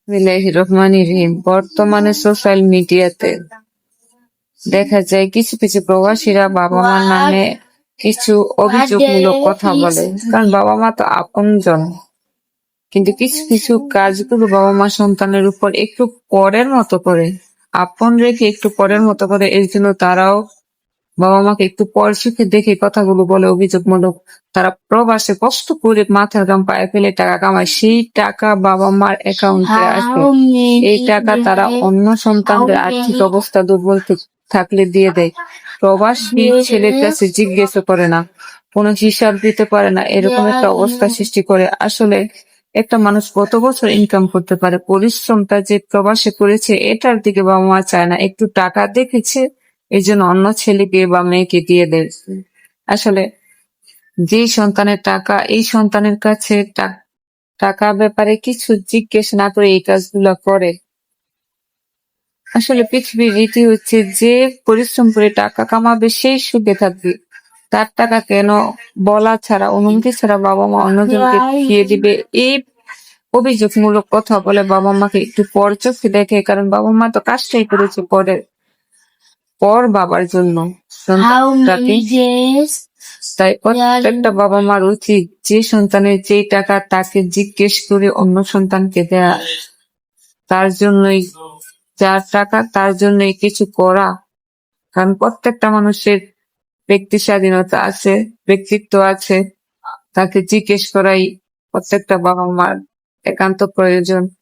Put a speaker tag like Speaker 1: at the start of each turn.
Speaker 1: বিসমিল্লাহির রহমানির রহিম। বর্তমানে সোশ্যাল মিডিয়াতে দেখা যায় কিছু কিছু প্রবাসীরা বাবা মার নামে কিছু অভিযোগমূলক কথা বলে, কারণ বাবা মা তো আপনজন। কিন্তু কিছু কিছু কাজগুলো বাবা মা সন্তানের উপর একটু পরের মতো করে, আপন রেখে একটু পরের মতো করে, এর জন্য তারাও বাবা মাকে একটু পর চোখে দেখে কথাগুলো বলে অভিযোগমূলক। তারা প্রবাসে কষ্ট করে মাথার ঘাম পায়ে ফেলে টাকা কামায়, সেই টাকা বাবা মার অ্যাকাউন্টে আসে। এই টাকা তারা অন্য সন্তানদের আর্থিক অবস্থা দুর্বল থাকলে দিয়ে দেয়। প্রবাসী ছেলের কাছে জিজ্ঞেস করে না, কোনো হিসাব দিতে পারে না, এরকম একটা অবস্থা সৃষ্টি করে। আসলে একটা মানুষ কত বছর ইনকাম করতে পারে, পরিশ্রমটা যে প্রবাসে করেছে এটার দিকে বাবা মা চায় না, একটু টাকা দেখেছে এই জন্য অন্য ছেলেকে বা মেয়েকে দিয়ে দেয়। আসলে যে সন্তানের টাকা, এই সন্তানের কাছে টাকা ব্যাপারে কিছু জিজ্ঞেস না করে এই কাজগুলো করে। আসলে পৃথিবীর রীতি হচ্ছে, যে পরিশ্রম করে টাকা কামাবে সেই সুখে থাকবে। তার টাকা কেন বলা ছাড়া, অনুমতি ছাড়া বাবা মা অন্যজনকে দিয়ে দিবে, এই অভিযোগমূলক কথা বলে বাবা মাকে একটু পর চোখে দেখে। কারণ বাবা মা তো কাজটাই করেছে পর বাবার জন্য সন্তানটাকে। তাই প্রত্যেকটা বাবা মার উচিত যে সন্তানের যেই টাকা তাকে জিজ্ঞেস করে অন্য সন্তানকে দেয়া, তার জন্যই, যার টাকা তার জন্যই কিছু করা। কারণ প্রত্যেকটা মানুষের ব্যক্তি স্বাধীনতা আছে, ব্যক্তিত্ব আছে, তাকে জিজ্ঞেস করাই প্রত্যেকটা বাবা মার একান্ত প্রয়োজন।